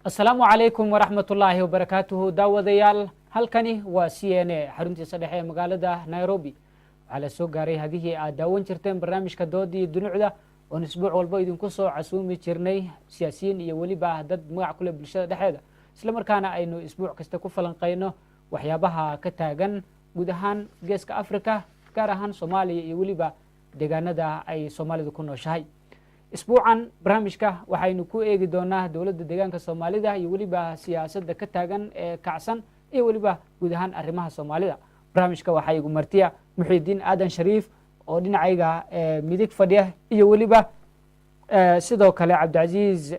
السلام عليكم ورحمة الله وبركاته داوديال halkani waa CNA xaruntiisa dhexe ee magaalada Nairobi على soo gaaray hadii aad daawan jirteen barnaamijka doodii dunucda oo isbuuc walba idinku soo casuumi jirnay siyaasiyiin iyo waliba dad magac kule bulshada dhexdeeda isla markaana aynu isbuuc kasta ku falanqeyno waxyaabaha ka taagan guud ahaan geeska Afrika gaar ahaan Soomaaliya iyo waliba deegaanada ay Soomaalidu ku nooshahay isbuucan barnaamijka waxaynu ku eegi doonaa dawladda deegaanka Soomaalida iyo waliba siyaasadda ka taagan ee kacsan iyo waliba guud ahaan arrimaha Soomaalida barnaamijka waxa igu martiya Muxiidiin Aadan Shariif oo dhinacayga midig fadhiya iyo waliba sidoo kale Cabdicaziz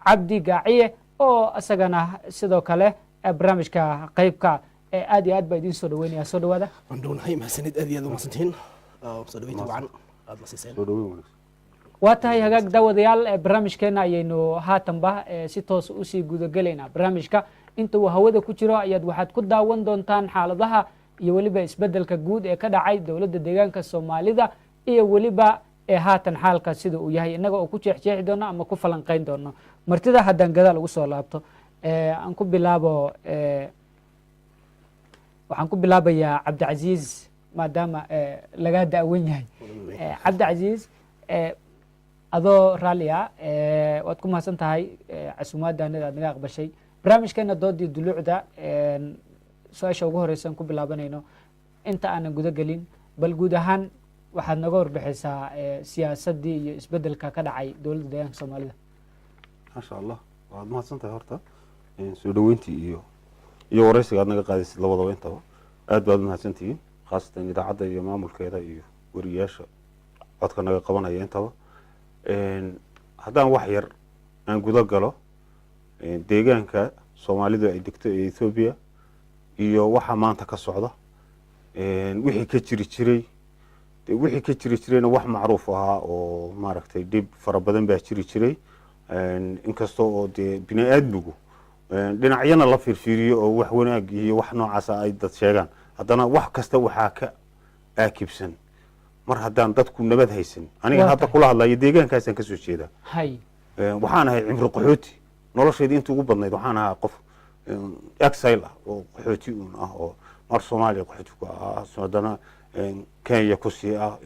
Cabdi Gaaciye oo asagana sidoo kale barnaamijka qaybka aad iyo aad baa idin soo dhaweynaya soo dhawaada wandownahay mahadsanid aad iyo aad u mahadsantihiin soo dhaweynta wacan aad la siiseen waa tahay hagaag daawadayaal barnaamijkeena ayaynu haatanba si toos u sii gudagelaynaa barnaamijka inta uu hawada ku jiro ayaad waxaad ku daawan doontaan xaaladaha iyo waliba isbedelka guud ee ka dhacay dawladda deegaanka Soomaalida iyo waliba haatan xaalka sida uu yahay inaga oo ku jeexjeexi doono ama ku falanqeyn doono martida hadan gadaal ugu soo laabto aan ku bilaabo waxaan ku bilaabayaa Cabdicaziz maadaama laga daawan yahay Cabdicaziz adoo raaliya waad ku mahadsan tahay casuumaadaanada aad naga aqbashay barnaamijkeena doodii dulucda su'aasha ugu horeysan ku bilaabanayno inta aanan guda gelin bal guud ahaan waxaad naga warbixaysaa siyaasaddii iyo isbedelka ka dhacay dawladda deegaanka Soomaalida masha Allah waad mahadsan tahay horta soo dhaweyntii iyo wareysiga aad naga qaadaysid labadaba intaba aad baad mahadsantihiin khaasatan idaacadda iyo maamulkeeda iyo wariyaasha codka naga qabanaya intaba haddaan wax yar aan guda galo deegaanka Soomaalidu ay degto ee Ethiopia iyo waxa maanta ka socda wixii ka jiri jirayna wax macruuf ah oo maaragtay dib fara badan baa jiri jiray inkastoo oo bini'aadmigu dhinacyana la fiirfiiriyo oo wax wanaag iyo wax noocaas ay dad sheegaan haddana wax kasta waxaa ka aakibsan mar haddaan dadku nabad haysan aniga hadda kula hadlayo deegaankaas aan ka soo jeedaa waxaan ahay cimri qaxooti nolosheedii inta ugu badnayd waxaan ahaa qof exile ah oo qaxooti ah oo mar Soomaaliya qaxooti ku ah haddana Kenya ku sii ah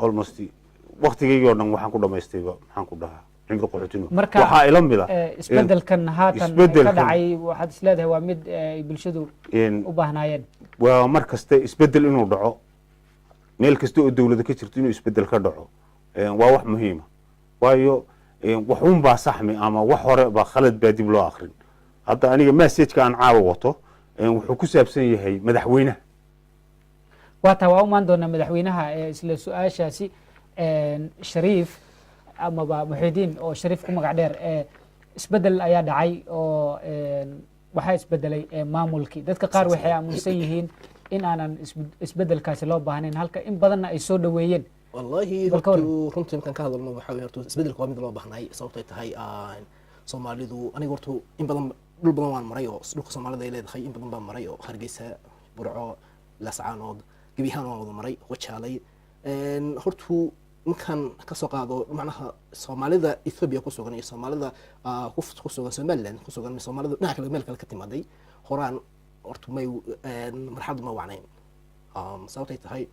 almost waqtigayga oo dhan waxaan ku dhameystay maxaan ku dhahaa cimri qaxootino waxa ila mid ah isbedelkan haatan ka dhacay waxaad isleedahay waa mid ay bulshadu u baahnaayeen waa mar kasta isbedel inuu dhaco meel kasta oo dawladda ka jirto inuu isbedel ka dhaco waa wax muhiim ah waayo waxun baa saxmi ama wax hore baa khalad baa dib loo akhrin hadda aniga message-ka aan caawa wato wuxuu ku saabsan yahay madaxweynaha waata waa u maan doonaa madaxweynaha isla su'aashaasi Shariif ama Muxiidiin oo Shariif ku magac dheer isbedel ayaa dhacay oo waxa isbedelay maamulkii dadka qaar waxay aaminsan yihiin in aanan isbedelkaasi loo baahnayn halka in badanna ay soo dhaweeyeen wallahi runtii kan ka hadalno waxa weeye isbedelka waa mid loo baahnay sababtay tahay Soomaalidu aniga horta in badan dhul badan waan maray oo dhulka Soomaalida ay leedahay in badan baan maray oo Hargeysa Burco Laascaanood Gabihaan waan wada maray Wajaalay horta ninkan ka soo qaado macnaha Soomaalida Ethiopia ku sugan iyo Soomaalida ku sugan Somaliland ku sugan Soomaalida dhinaca kale meel kale ka timaaday horaan horta may marxalad ma wacnayn sababtay tahay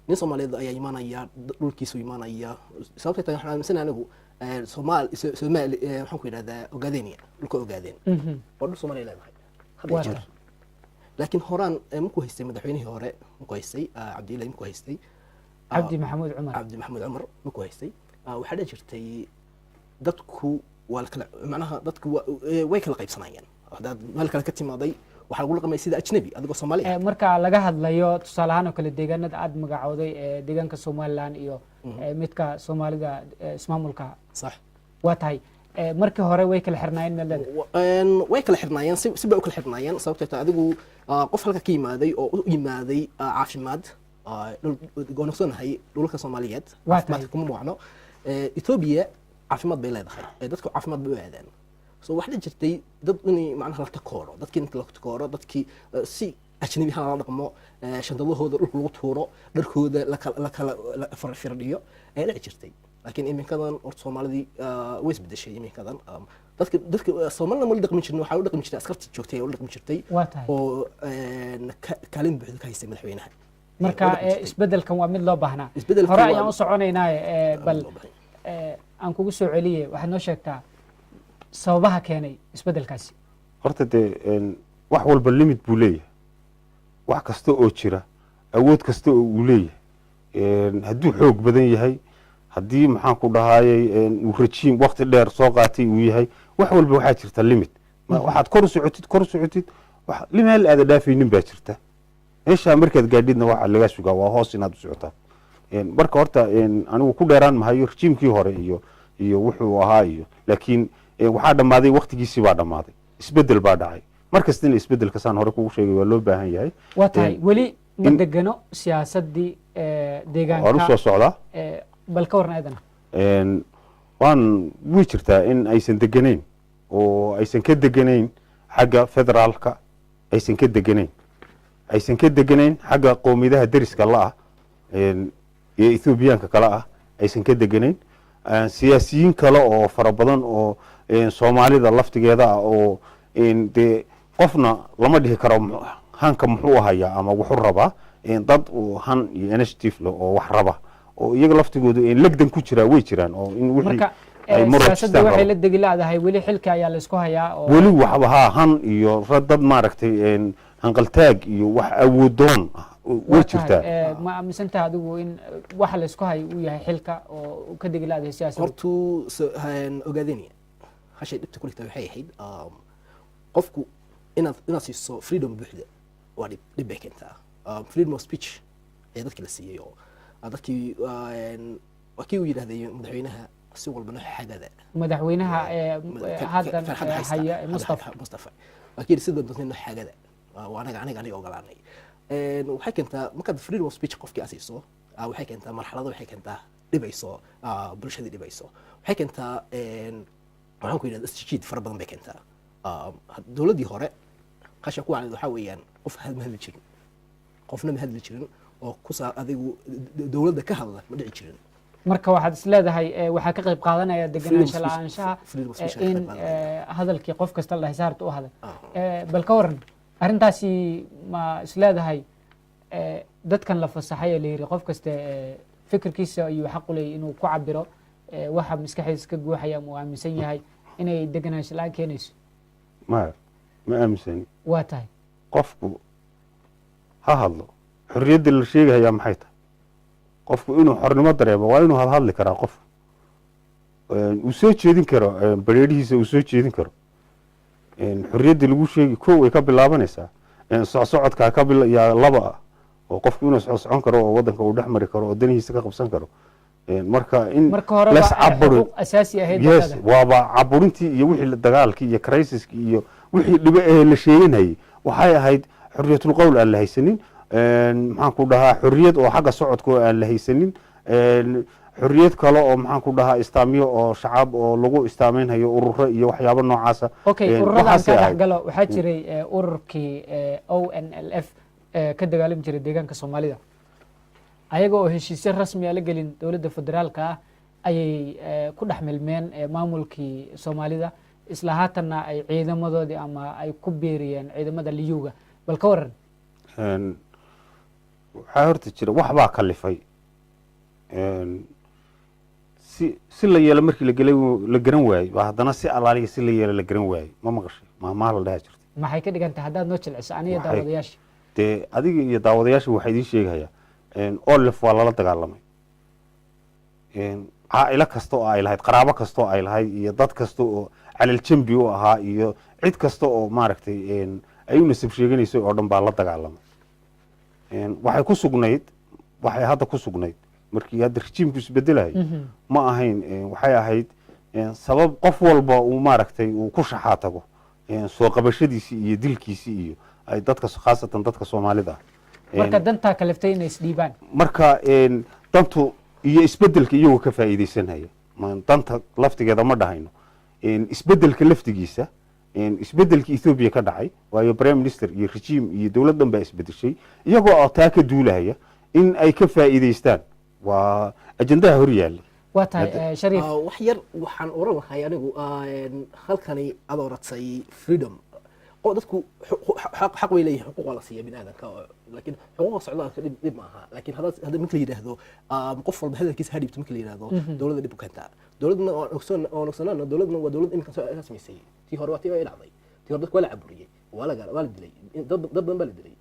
nin Soomaaliyeed ayaa imaanaya dhulkiisu imaanaya sababtay tahay waxaan aaminsan anigu Soomaali waxaan ku yiraahdaa Ogaadeniya dhulka Ogaadeen waa dhul Soomaaliyeed leedahay hadda jir laakiin horaan markuu haystay madaxweynihii hore markuu haystay Cabdillahi markuu haystay Cabdi Maxamuud Cumar markuu haystay waxaa jirtay dadku waa kala macnaha dadku way kala qaybsanayeen hadaad meel kale ka timaaday waxa lagu laqamay sida ajnabi adigoo Soomaali marka laga hadlayo tusaale ahaan kale deegaanada aad magacooday deegaanka Somaliland iyo midka Soomaalida ismaamulka sax waa tahay markii hore way kala xirnaayeen meelada way kala xirnaayeen si bay u kala xirnaayeen sababtoo adigu qof halka ka yimaaday oo u yimaaday caafimaad go'aansanay dhulka Soomaaliyeed caafimaad kuma wacno Ethiopia caafimaad bay leedahay dadku caafimaad bay u aadaan soo waxa jirtay dad inay macnaha la takooro dadkii inta la takooro dadkii si ajnabi ha la dhaqmo shandadahooda dhulka lagu tuuro dharkooda la kala firdhiyo ay la jirtay laakiin iminkadan horta soomaalidii way isbedeshay iminkadan dadka soomaalina ma la dhaqmi jirin waxaa u dhaqmi jirtay askartii joogtay u dhaqmi jirtay waa tahay oo kaalin buuxda ka haystay madaxweynaha marka isbedelkan waa mid loo baahnaa Isbedelkan hore waa- ayaan u soconaynaa bal aan kugu soo celiye waxaad noo sheegtaa sababaha keenay isbedelkaasi horta dee wax walba limit buu leeyahay wax kasta oo jira awood kasta oo uu leeyahay hadduu xoog badan yahay haddii maxaan ku dhahayey uu rajiim wakti dheer soo qaatay uu yahay wax walba waxaa jirta limit waxaad kor u socotid meel aada dhaafaynin baa jirta meeshaa markaad gaadhidna waxaa lagaa sugaa waa hoos inaad u socotaa marka horta anigu ku dheeraan mahayo rajiimkii hore iyo wuxuu ahaa iyo laakiin waxaa dhammaaday waktigiisii baa dhammaaday isbedel baa dhacay markastana isbedelka saan hore kugu sheegay waa loo baahan yahay waa tahay weli ma degano siyaasadii waan u deegaanka soo socdaa bal ka warna ayadana way jirtaa in aysan deganayn oo aysan ka deganayn xagga federaalka aysan ka deganayn xagga qowmiyadaha deriska la-ah iyo ethoobiyaanka kale ah aysan ka deganayn siyaasiyiin kale oo fara badan oo soomaalida laftigeeda ah oo dee qofna lama dhihi karo hanka muxuu hayaa ama wuxuu rabaa dad han iyo initiative leh oo wax raba oo iyaga laftigoodu legdan ku jiraa way jiraan oo in wixii marka ay siyaasadda waxay la murajistaan degi laadahay weli xilka ayaa la isku hayaa oo weli waxba haa han iyo dad maaragtay hanqaltaag iyo wax awoodoon ah way waa tahay, jirtaa ma aaminsantaha adigu in waxa la isku hayo uu yahay xilka oo uu ka degi laadahay siyaasadda hortuu ogaadeenaya hashay dhibta kuligta waxay ahayd qofku inaad siiso freedom buuxda waa dhib bay keentaa freedom of speech ee dadkii la siiyey oo dadkii waa kii uu yidhahday madaxweynaha si walbana xagada madaxweynaha haddan Farxad haysta. haya mustafa mustafa waa kii sida dadna xagada waa aniga ogolaanay waxay keentaa markaad freedom of speech qofkii aad siiso waxay keentaa marxalado waxay keentaa dhibayso bulshadii dhibayso waxay keentaa waxaan ku yidhahda isjiid fara badan bay keentaa dowladdii hore qasha ku wacnid waxaa weeyaan qof ma hadli jirin qofna ma hadli jirin oo kusaa adigu dowladda ka hadla ma dhici jirin marka waxaad is leedahay waxaa ka qayb qaadanaya degenaansho speech- la-aanshaha freedom of speech ka in qayb qaadanaya. hadalkii qof kasta la dhahay saarta u hadal bal ka waran arrintaasi ma is leedahay dadkan la fasaxay ee la yidhi qof kasta fikirkiisa ayuu xaq u leeyahy inuu ku cabiro waxa maskaxdiisa ka guuxaya ama uu aaminsan yahay inay degenaansho la-aan keenayso ma aaminsani waa tahay qofku ha hadlo xorriyadda la sheegahayaa maxay tahay qofku inuu xornimo dareemo waa inuu hadhadli karaa qofku uu soo jeedin karo bareerihiisa uu soo jeedin karo xorriyadda lagu sheegi kow ay ka bilaabanaysaa socsocodkaa yaa laba ah oo qofku inuu socsocon karo oo waddanka uu dhex mari karo oo danihiisa ka qabsan karo marka in marka hore las waa caburo xuquuq asaasi ahayd yes dadada. waaba caburintii iyo wixii dagaalkii iyo crisiskii iyo wixii dhibe ee la sheeganayay waxay ahayd xorriyatul qowl aan la haysanin maxaan ku dhahaa xorriyad oo xagga socodka oo aan la haysanin xorriyad kale oo maxaan ku dhahaa istaamiyo oo shacab oo lagu istaameynhayo ururo iyo waxyaabo noocaasa okay ururadan waxaasay ka ahayd. dhexgalo waxaa jiray ururkii ONLF ka dagaalami jiray deegaanka soomaalida ayaga oo heshiisyo rasmi a la gelin dowladda federaalka ah ayay ku dhex milmeen maamulkii soomaalida isla haatanna ay ciidamadoodii ama ay ku biiriyeen ciidamada liyuga bal ka waran waxaa horta jira wax baa kalifay si la yeelo markii la garan waayey baa haddana si alaaliya si la yeelo la garan waayey ma maqashay maamaha la dhaha jirta maxay ka dhigan tahay haddaad noo jilciso aniga Waxay- daawadayaasha dee adiga iyo daawadayaasha waxaa idiin sheegayaa olef waa lala dagaalamay caa'ilo kasta oo ay lahayd qaraabo kasta oo ay lahayd iyo dad kasta oo calal jambi u ahaa iyo cid kasta oo maaragtay ay u nasab sheeganaysay oo dhan baa la dagaalamay waxay ku sugnayd waxay hadda ku sugnayd markii hadda rejiimku isbedelayay ma ahayn waxay ahayd sabab qof walba uu maaragtay uu ku shaxaa tago soo qabashadiisii iyo dilkiisii iyo ay dadka khaasatan dadka soomaalida ah marka dantaa kaliftay inay isdhiibaan marka dantu iyo isbedelka iyagoo ka faa'iidaysanaya danta laftigeeda ma dhahayno isbedelka laftigiisa isbedelkii Ethiopia ka dhacay waayo prime minister iyo regime iyo dowlad dhan baa isbedeshay iyagoo taa ka duulahaya in ay ka faa'iidaystaan waa ajandaha hor yaalla waa tahay shariif wax yar waxaan oran lahay anigu halkani aad oratay freedom oo dadku xaq way leeyihiin xuquuq la siiya bini'aadanka laakiin xuquuqa socdaalka dhib ma aha laakiin hadda marka la yiraahdo qof walba hadalkiisa hadhiibto marka la yiraahdo dawladda dhib u keentaa dawladna oo noqsanaana dawladna waa dawlad imika soo samaysay tii hore waa tii ay dhacday tii hore dadku waa la caburiyay waa la dilay dad badan baa la dilay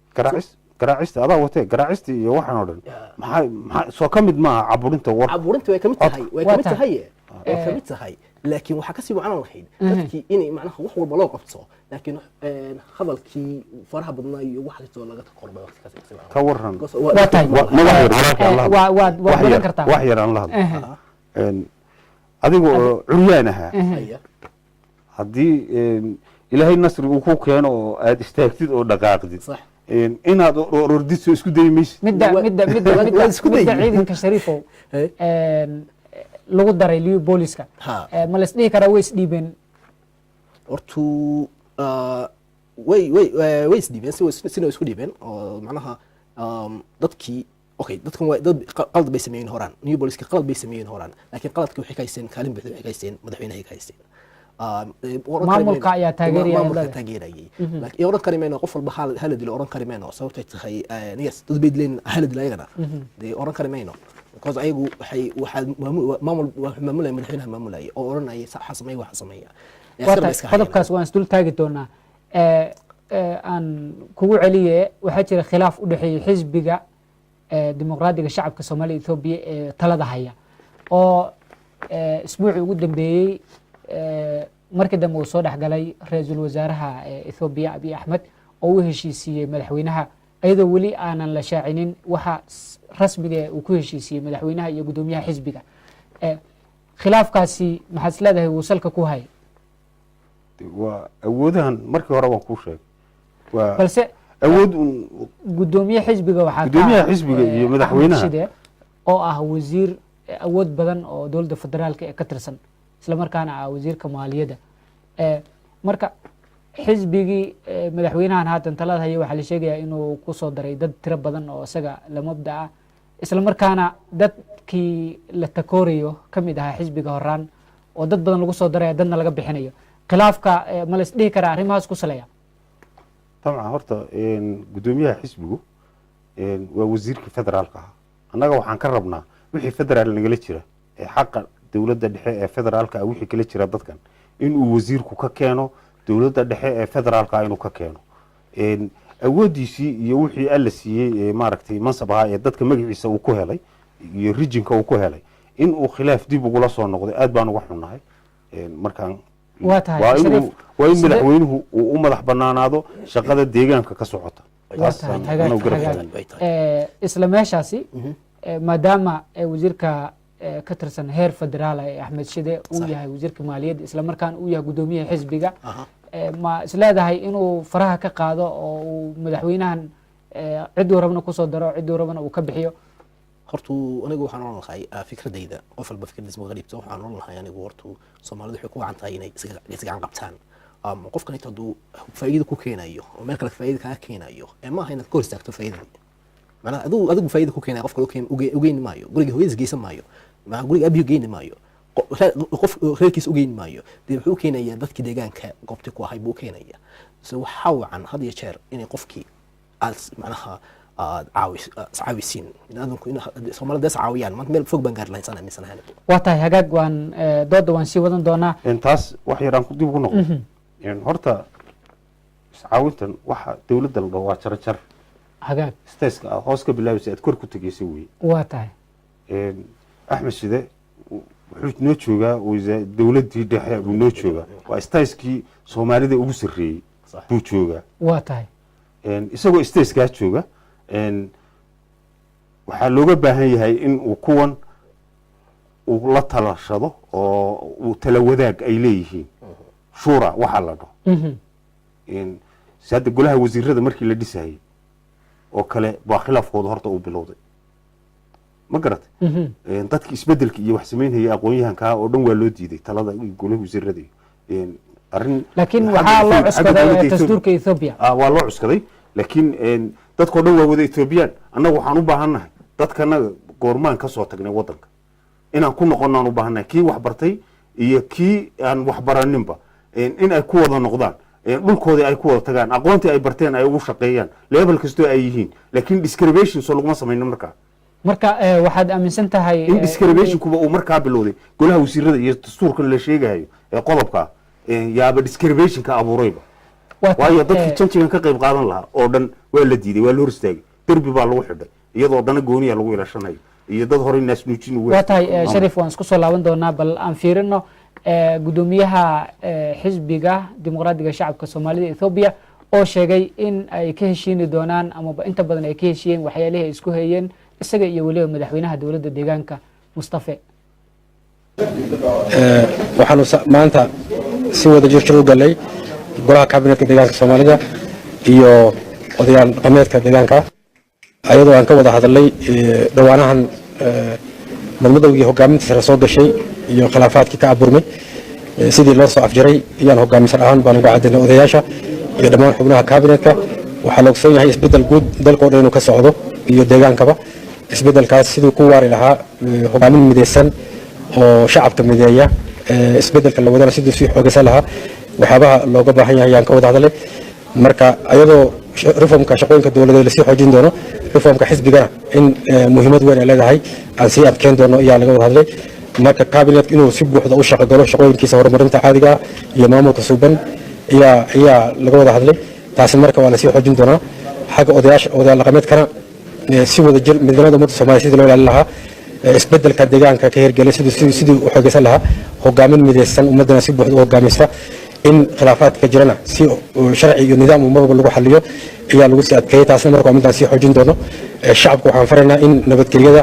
garaacista adaa watee garaacista iyo waxaan oo dhan maxaa soo ka mid maaha caburinta caburinta way ka mid tahay way ka mid tahay laakiin waxaa kasii wacan lahayd dadkii inay macnaha wax walba loo qabto laakiin hadalkii faraha badnaa iyo wax kastoo laga kormay waqti kaas ka waran waa tahay waa badan kartaa wax yar aan la hadlo adigu curyaan ahaa haddii ilaahay nasri uu ku keeno oo aad istaagtid oo dhaqaaqdid inaad ordidso isku dayi maysid midda ciidanka shariifow lagu daray liu booliska ma las dhihi karaa way isdhiibeen hortu way isdhiibeen sina isku dhiibeen oo macnaha dadkii okay dadkan waa dad qalad bay sameeyeen horaan new booliska qalad bay sameeyeen horaan laakiin qaladkii waxay ka haysteen kaalin buuxda waxay ka haysteen madaxweynaha ka haysteen maamulka ayaa taageerayay laakiin oran kari mayno qof walba hala dilo oran kari mayno sababtay tahay yes dad bay dileen hala dilo ayagana dee oran kari mayno because ayagu waxaa maamulaya madaxweynaha maamulaya oo oranaya waxa sameeya qodobkaas waan isdul taagi doonaa aan kugu celiye waxaa jira khilaaf u dhexeeyey xisbiga dimuqraadiga shacabka soomaaliya Ethiopia ee talada haya oo isbuucii ugu dambeeyey markii dambe uu soo dhexgalay ra-iisul wasaaraha Ethiopia Abiy Ahmed oo uu heshiisiyey madaxweynaha ayadoo weli aanan la shaacinin waxa rasmiga uu ku heshiisiyey madaxweynaha iyo gudoomiyaha xisbiga khilaafkaasi maxaad isleedahay wuu salka ku hay waa awoodahan markii hore waan kuu sheegay waa balse awood gudoomiyaha xisbiga waxaa gudoomiyaha xisbiga iyo madaxweynaha oo ah wasiir awood badan oo dowladda federaalka ee ka tirsan isla markaana ah wasiirka maaliyadda marka xisbigii madaxweynahan haatan talada haya waxaa la sheegayaa inuu ku soo daray dad tiro badan oo isaga la mabda ah isla markaana dadkii la takoorayo ka mid ahaa xisbiga horaan oo dad badan lagu soo daraya dadna laga bixinayo khilaafka ma la isdhihi karaa arrimahaas ku saleeya طبعا horta gudoomiyaha xisbigu waa wasiirka federaalka ah annaga waxaan ka rabnaa wixii federaal nagala jira ee xaqa dawladda dhexe ee federaalka wixii kala jira dadkan inuu wasiirku ka keeno dawladda dhexe ee federaalka inuu ka keeno awoodiisii iyo wixii alla siiyey maaragtay mansab ahaa ee dadka magaciisa uu ku helay iyo regionka uu ku helay in uu khilaaf dib ugula soo noqday aad baan uga xunnahay markaan waa in madaxweynuhu uu u madax banaanaado shaqada deegaanka ka socota isla meeshaasi maadaama wasiirka ka tirsan heer federaal ee Axmed Shide uu yahay wasiirka maaliyadda isla markaana uu yahay gudoomiyaha xisbiga ma isleedahay inuu faraha ka qaado oo uu madaxweynahan ciduu rabna ku soo daro ciduu rabna uu ka bixiyo hortu anigu waxaan oran lahay fikradayda qof walba fikradiisa ma qariibto waxaan oran lahay anigu hortu Soomaalidu waxay ku wacan tahay inay isgacan qabtaan qofkan inta uu faa'iido ku keenayo oo meel kale faa'iido ka keenayo ma aha inaad ka hor istaagto faa'iidada macnaha adigu faa'iido ku keenayo qofka u geyn maayo guriga hooyadiis geysan maayo ma guriga abiyo geyn maayo qof reerkiis u geyn maayo dee wuxuu keenayaa dadkii deegaanka goobta ku ahay buu keenayaa so waxa wacan had iyo jeer inay qofkii aad macnaha caawisiin bini'aadanku in Soomaalida caawiyaan maanta meel fog baan gaar lahayn sana misanahan waa tahay hagaag waan dooda waan sii wadan doonaa intaas wax yar aan ku dib ugu noqdo horta iscaawintan waxa dawladda la dhaho waa jar hagaag stayska hoos ka bilaabaysa aad kor ku tageysay weey waa tahay Axmed Shide wuxuu noo joogaa dawladdii dhexe uu noo joogaa waa stayskii Soomaalida ugu sarreeyay buu joogaa waa tahay isagoo stayskaas jooga waxaa looga baahan yahay in uu kuwan uu la talashado oo uu tala wadaag ay leeyihiin shura waxa la dhaho hadda golaha wasiirada markii la dhisayay oo kale baa khilaafkooda horta uu bilowday ma garatay dadkii isbedelka iyo wax samaynaya aqoon-yahanka oo dhan waa loo diiday talada golaha wasiirada arrin laakiin waxaa loo cuskaday dastuurka Ethiopia waa loo cuskaday laakiin dadkoo dhan waa wada Ethiopian annagu waxaan u baahannahay dadkana goormaan ka soo tagnay wadanka inaan ku noqonnaan u baahannahay kii wax bartay iyo kii aan wax baraninba in ay ku wada noqdaan dhulkoodii ay ku wada tagaan aqoontii ay barteen ay ugu shaqeeyaan level kastoo ay yihiin laakiin discrimination soo laguma samayno markaa marka waxaad aaminsan tahay in discriminationkuba uu markaa bilowday golaha wasiirada iyo dastuurkan la sheegayo ee qodobka yaaba discriminationka abuurayba waayo dadkii janjigan ka qayb qaadan lahaa oo dhan waa la diiday waa la hor istaagay derbi baa lagu xidhay iyadoo dana gooniya lagu ilaashanayo iyo dad horey naasnuujin waa tahay shariif waan isku soo laaban doonaa bal aan fiirino gudoomiyaha xisbiga dimuqraadiga shacabka soomaalida Ethiopia oo sheegay in ay ka heshiini doonaan ama inta badan ay ka heshiiyeen waxyaalihii ay isku hayeen isaga iyo waliba madaxweynaha dowladda deegaanka Mustafa waxaanu maanta si wada jir u galay golaha kabinetka deegaanka Soomaalida iyo odayaal dhaqameedka deegaanka ayadoo aan ka wada hadalay dhawaanahan madmadowgii hogaaminta sare soo gashay iyo khilaafaadkii ka abuurmay sidii loo soo afjaray iyaan hogaamisan ahaan baan uga caddaynay odayaasha iyo dhammaan xubnaha kabinetka waxaa la ogsoon yahay isbeddel guud dalkoo dhan inuu ka socdo iyo deegaankaba isbeddelkaas siduu ku waari lahaa hogaamin midaysan oo shacabka mideeya isbeddelka la wadana siduu sii xoogaysan lahaa waxyaabaha looga baahan yahay ayaan ka wada hadalay marka ayadoo reformka shaqooyinka dowladda la sii xoojin doono reformka xisbigana in muhiimad weyn ay leedahay aan sii adkeyn doono ayaa laga wada hadlay marka cabinet inuu si buuxda u shaqo galo shaqooyinkiisa horumarinta caadiga iyo maamulka suuban ayaa laga wada hadlay taasi marka waa la sii xoojin doonaa xagga odayaal dhaqameedkana si wada jir midnimada ummadda Soomaaliya sidii loo ilaalin lahaa isbeddelka deegaanka ka hirgelay sidii u xoogaysan lahaa hogaamin midaysan ummadana si buuxda u hogaamisa in khilaafaadka jirana si sharci iyo nidaam ummadba lagu xaliyo ayaa lagu sii adkeeyay taasna marka midaan sii xoojin doono shacabku waxaan faraynaa in nabadgelyada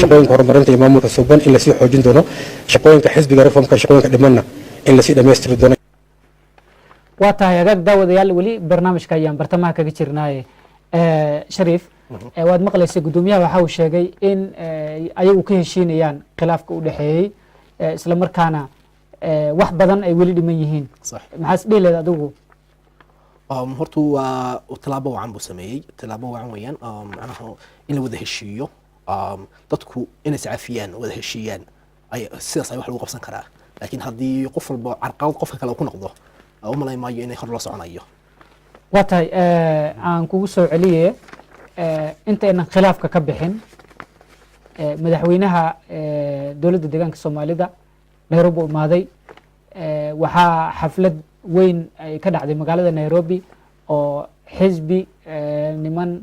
shaqooyinka horumarinta iyo maamulka suuban in la sii xoojin doono shaqooyinka xisbiga reformka shaqooyinka dhimanna in la sii dhammaystiri doono waa tahay agaag daawadayaal weli barnaamijka ayaan bartamaha kaga jirnaaye shariif waad maqlaysay gudoomiyaha waxa uu sheegay in ayagu ka heshiinayaan khilaafka u dhaxeeyay isla markaana wax badan ay weli dhiman yihiin maxaa is dhihi leedahay adigu horta waa talaabo wacan buu sameeyey talaabo wacan weeyaan macnaha in la wada heshiiyo dadku inay iscafiyaan wada heshiiyaan sidaas ay wax lagu qabsan karaa laakiin haddii qof walba carqalad qofka kale ku noqdo u malayn maayo inay hor loo soconayo waa tahay aan kugu soo celiye intaynan khilaafka ka bixin madaxweynaha dowladda deegaanka Soomaalida Nairobi u imaaday waxaa xaflad weyn ay ka dhacday magaalada Nairobi oo xisbi niman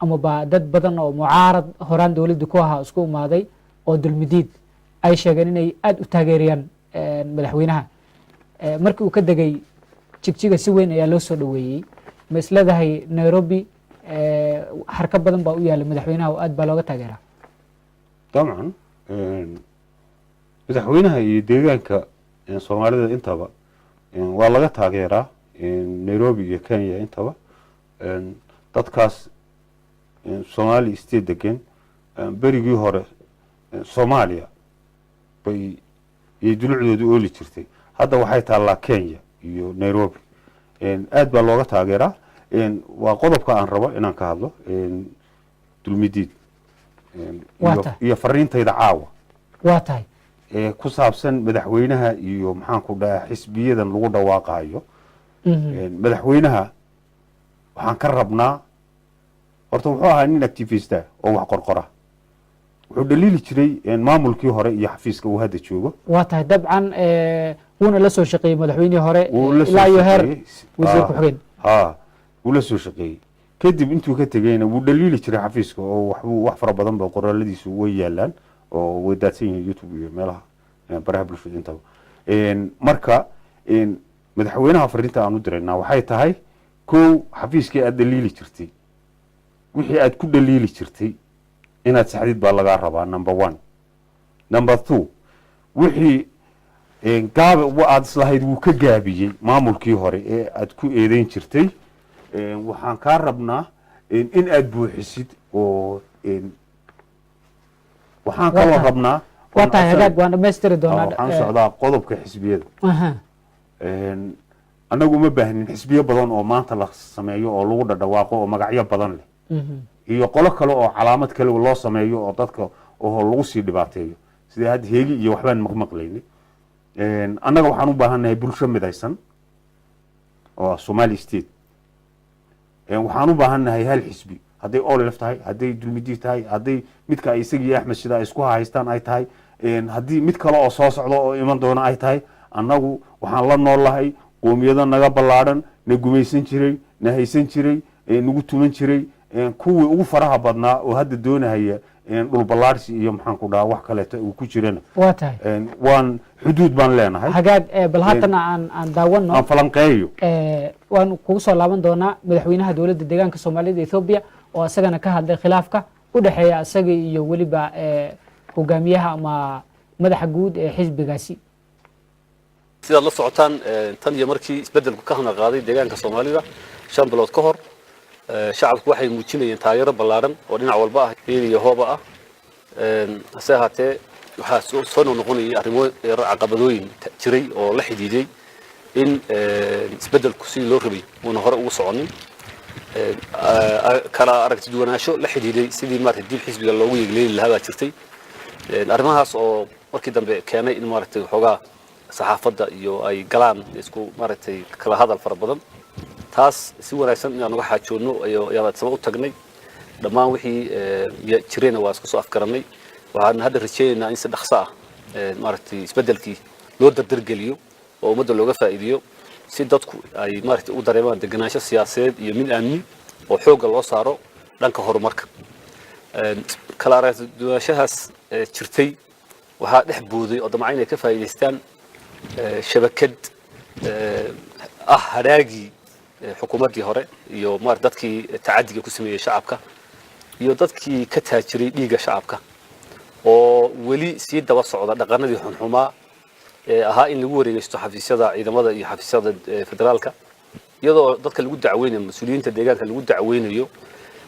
ama dad badan oo mucaarad horaan dowladda ku ahaa isku imaaday oo dulmidiid ay sheegeen inay aad u taageerayaan madaxweynaha markii uu ka degay jigjiga si weyn ayaa loo soo dhaweeyey ma isleedahay Nairobi harka badan baa u yaala madaxweynaha oo aad baa looga taageeraa طبعا madaxweynaha iyo deegaanka Soomaalida intaba waa laga taageeraa Nairobi iyo Kenya intaba dadkaas Somali state degan berigii hore Soomaaliya bay dulucdoodu ooli jirtay hadda waxay taalaa Kenya iyo Nairobi aad baa looga taageeraa waa qodobka aan rabo inaan ka hadlo dulmidiid iyo fariintayda caawa waa tahay ku saabsan madaxweynaha iyo maxaan ku dhahaa xisbiyadan lagu dhawaaqayo madaxweynaha waxaan ka rabnaa horta wuxuu ahaa nin activist ah oo wax qorqora wuxuu dhaliili jiray maamulkii hore iyo xafiiska uu hadda joogo waa tahay dabcan wuuna la soo shaqeeyey madaxweynihii hore ilaa iyo heer wasiir ku-xigeen wuu la soo shaqeeyey kadib intuu ka tegayna wuu dhaliili jiray xafiiska oo wax fara badan ba qoraaladiisu way yaalaan oo way daadsan yihiin YouTube iyo meelaha baraha bulshada intaba marka madaxweynaha fariinta aan u diraynaa waxay tahay kow xafiiskii aad dhaliili jirtay wixii aad ku dhaliili jirtay inaad saxdid baa lagaa rabaa number 1 number 2 wixii aad islahayd wuu ka gaabiyey maamulkii hore ee aad ku eedeyn jirtay waxaan kaa rabnaa in aad buuxisid oo waxaan kaloo rabnaa waa tahay hagaag waan dhammaystiri doonaa waxaan socdaa qodobka xisbiyada annagu uma baahnin xisbiyo badan oo maanta la sameeyo oo lagu dhadhawaaqo oo magacyo badan leh iyo qolo kale oo calaamad kale loo sameeyo oo dadka oo lagu sii dhibaateeyo sidii hadda heegi iyo waxbaan maqmaqlaynay annaga waxaan u baahannahay bulsho midaysan oo Somali state waxaan u baahannahay hal xisbi hadday ololf tahay hadday dulmidii tahay hadday midka ay isagii Axmed Shida isku haystaan ay tahay haddii mid kale oo soo socdo oo iman doona ay tahay annagu waxaan la noolahay qoomiyada naga ballaadhan na gumaysan jiray na haysan jiray nagu tuman jiray kuwii ugu faraha badnaa oo hadda doonahaya dhul ballaarsi iyo maxaan ku dhahaa wax kaleeto uu ku jirana waa tahay waan xuduud baan leenahay hagaag bal haatan aan daawano aan falanqeeyo waan kugu soo laaban doonaa madaxweynaha dowladda deegaanka Soomaalida Ethiopia oo asagana ka hadlay khilaafka u dhaxeeya asaga iyo waliba hogaamiyaha ama madaxa guud ee xisbigaasi sidaad la socotaan tan iyo markii isbedelku ka hana qaaday deegaanka Soomaalida 5 bilood ka hor shacabku waxay muujinayeen taageero ballaaran oo dhinac walba ah iyo hooba ah hase ahaatee waxaa soo noqonayay arrimo caqabadooyin jiray oo la xidhiidhay in isbedelku si loo rabay uuna hore ugu soconin kala aragti duwanaansho la xidhiidhay sidii maartay dib xisbiga loogu yeegleyn lahaa jirtay arrimahaas oo markii dambe keenay in maartay xogaa saxaafadda iyo ay galaan isku maartay kala hadal fara badan taas si wanaagsan inaan uga xaajoodno ayaa sabab u tagnay dhammaan wixii jirayna waa isku soo afgaranay waxaan hadda rajaynaynaa in si dhaqso ah maartay isbedelkii loo dardargeliyo oo ummadda looga faa'iideeyo si dadku ay maartay u dareemaan deganaansho siyaasadeed iyo mid amni oo xoogga loo saaro dhanka horumarka kala aragti duwanaanshahaas jirtay waxaa dhex booday oo damca inay ka faa'iidaystaan shabakad hadaagii xukuumaddii hore iyo dadkii tacadiga ku sameeyay shacabka iyo dadkii ka taajiray dhiigga shacabka oo weli sii daba socda dhaqanadii xunxumaa ee ahaa in lagu wareegaysto xafiisyada ciidamada iyo xafiisyada federaalka iyadoo dadka lagu dacweynayo mas'uuliyiinta deegaanka lagu dacweynayo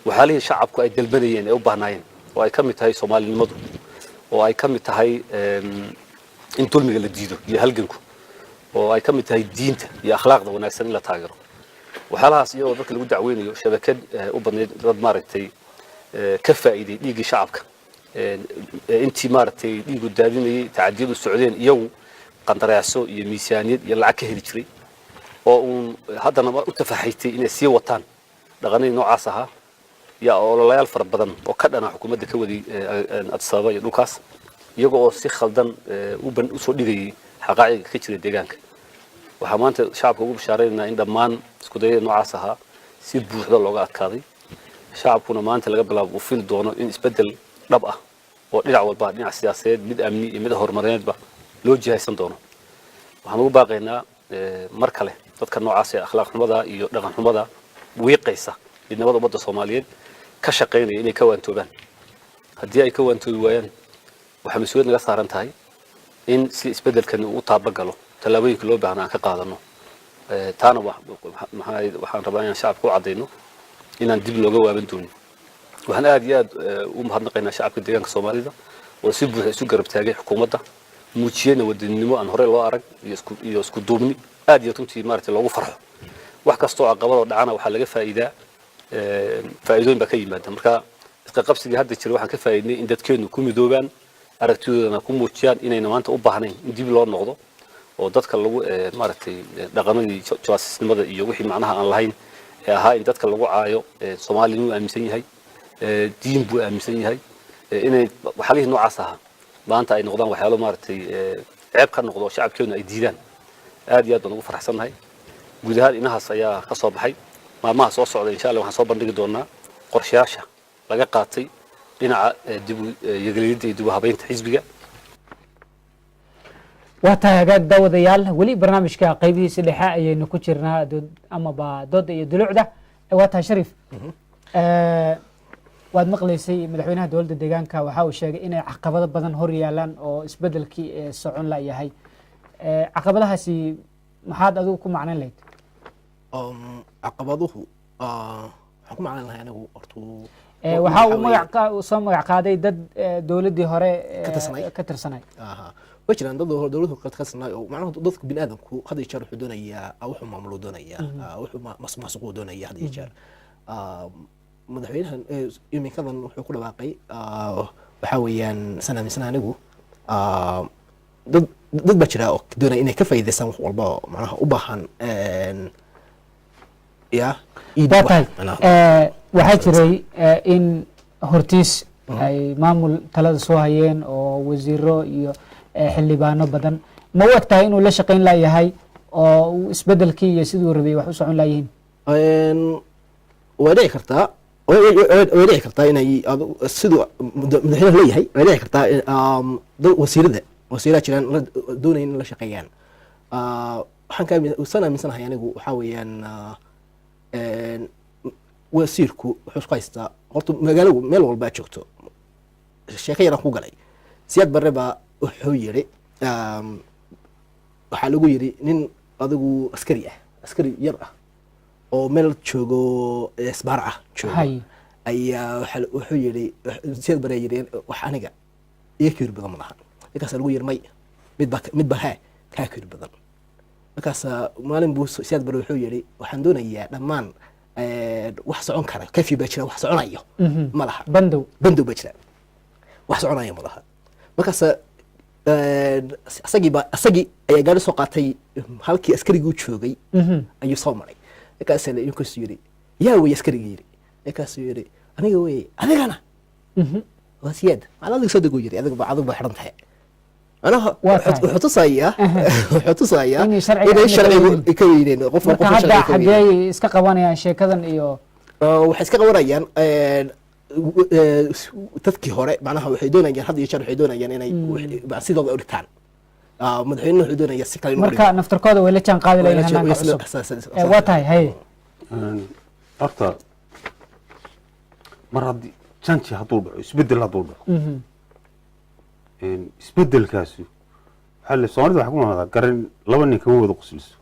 waxaalihii shacabku ay dalbanayeen ee u baahnaayeen oo ay ka mid tahay Soomaalinimadu oo ay ka mid tahay in dulmiga la diido iyo halganku oo ay ka mid tahay diinta iyo akhlaaqda wanaagsan in la taageero waxaalahaas iyadoo dadka lagu dacweynayo shabakad u badneed dad maaragtay ka faa'iiday dhiigii shacabka intii maaragtay dhiigu daadinayay tacadiyadu socdeen iyagu qandaraaso iyo miisaaniyad iyo lacag ka heli jiray oo haddana u tafaxaytay inay sii wataan dhaqanadii noocaas ahaa yaa ololayaal fara badan oo ka dhana xukuumadda ka waday Addis Ababa iyo dhulkaas iyaga oo si khaldan u soo dhigayay xaqaa'iqa ka jira deegaanka waxaa maanta shacabka ugu bashaareynaa in dhammaan isku dayada noocaas ahaa si buuxda looga adkaaday shacabkuna maanta laga bilaabo uu fil doono in isbedel dhab ah oo dhinac walba dhinac siyaasadeed mid amni iyo mid horumarineedba loo jihaysan doono waxaan ugu baaqaynaa mar kale dadka noocaas ee akhlaaq xumada iyo dhaqan xumada wiiqaysa midnimada ummadda Soomaaliyeed ka shaqeynaya inay ka waantoobaan haddii ay ka waantoobi waayaan waxa mas'uuliyad naga saaran tahay in si isbedelkan uu taabagalo talaabooyinka loo baahnaa ka qaadano taana waxaan rabaa inaan shacabka u cadeyno inaan dib looga waaban doonin waxaan aad iyo aad u mahadnaqaynaa shacabka deegaanka Soomaalida oo si buuxda isu garab taagay xukuumadda muujiyayna wadaninimo aan hore loo arag iyo isku duubni aad iyo runtii maartay loogu farxo wax kastoo caqabado dhacana waxa laga faa'iidaa faa'iidooyin ba ka yimaada marka iska qabsiga hadda jira waxaan ka faa'iidnay in dadkeenu ku midoobaan aragtidoodana ku muujiyaan inayna maanta u baahnayn in dib loo noqdo oo dadka lagu maartay dhaqamadii jawaasisnimada iyo wixii macnaha aan lahayn ee ahaa in dadka lagu caayo Soomaalidu aaminsan yahay diin buu aaminsan yahay inay waxalihii noocaas ahaa maanta ay noqdaan waxyaalo maartay ceeb ka noqdo shacabkeenu ay diidaan aad iyo aad baan ugu faraxsanahay guud ahaan inahaas ayaa ka soo baxay maalmaha soo socda insha Allah waxaan soo bandhigi doonaa qorshayaasha laga qaatay dhinaca dib u yegelidda iyo dib u habeynta xisbiga واتاها داوديال ولي برنامج كا قيبي سلحة أي نكوشرنا أما بعد iyo dulucda واتاها شريف waad maqlaysay madaxweynaha dowladda deegaanka waxa uu sheegay inay caqabado badan hor yaalaan oo isbedelkii socon la yahay caqabadahaasi maxaad adigu ku macnayn lahayd caqabaduhu waxaan ku macnayn lahaa anigu hortu waxa uu soo magac qaaday dad dowladdii hore ka tirsanay وجران ضد دولته قد خسرنا ومعناه ضد بني آدم هذا يجار حدونية أو حو معمولو دونية أو حو مسقو دونية هذا يجار مدحوينها يومي كذا وحو كل باقي وحاويان سنة من سنة نجو dad baa jira oo doonaya inay ka faa'iidaystaan wax walba oo macnaha u baahan ya waa tahay waxaa jiray in hortiis ay maamul talada soo hayeen oo wasiiro iyo xildhibaano badan ma u eg tahay inuu la shaqayn layahay oo isbedelkii iyo siduu rabay wax u socon layihiin way dhici kartaa way dhici kartaa inay siduu madaxweynaha leeyahay way dhici kartaa wasiiraha jiraan doonaya in la shaqeeyaan waxaan san aaminsanahay anigu waxaa weeyaan wasiirku wuxuu isku haystaa horta magaalo meel walbaa joogto sheeko yaraan ku galay siyaad barre baa wuxuu yidhi waxaa lagu yidhi nin adigu askari yar ah oo meel joogo isbaar ah joogo ayaa wuxuu yidhi siyaad barre yidhi wax aniga iga kibir badan ma laha markaasaa lagu yidhi may midba kaa kibir badan markaasa maalin buu siyaad barre wuxuu yidhi waxaan doonayaa dhammaan wax socon kara kafi baa jira wax soconayo ma laha bandow baa jira wax soconayo ma laha markaasa asagii ayaa gaari soo qaatay halkii askarigii u joogay ayuu soo maray markaasa inkasuu yidhi yaa wey askarigii yidhi markaasuu yidhi aniga wey adigana waa siyaad macna adiga soo deguu yidhi adigu baa xidhan tahay manaha wuxuu tusayaa inay sharcigu ka weyneen marka hadda xaggee iska qabanayaan sheekadan iyo waxay iska qabanayaan dadkii hore macnaha waxay doonayaan had iyo jeer waxay doonayaan inay sidooda u dhigtaan madaxweynuhu wuxuu doonaya si kale marka naftarkooda way la jaan qaadi layihin hanaanka cusub waa tahay haye horta mar haddii janji hadduu dhaco isbedel hadduu dhaco isbedelkaasi waxaa le soomaalida waxaa ku noqdaa garan laba nin kama wada qosliso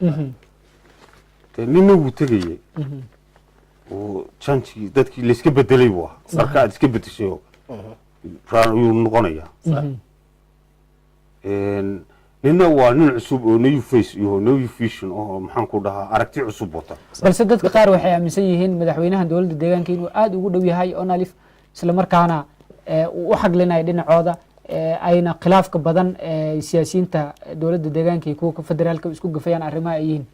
nina wuu tegayay oo janjigii dadkii layska bedelay buu ahaa sarka aad iska bedeshay oo ayuu noqonayaa nina waa nin cusub oo new face iyo new vision oo maxaan ku dhahaa aragti cusub wata balse dadka qaar waxay aaminsan yihiin madaxweynaha dowladda deegaanka inuu aada ugu dhow yahay oo nalif isla markaana u xaglinayo dhinacooda ayna khilaafka badan siyaasiyiinta dowladda deegaanka iyo kuwa federaalka isku gafayaan arrimaha ay yihiin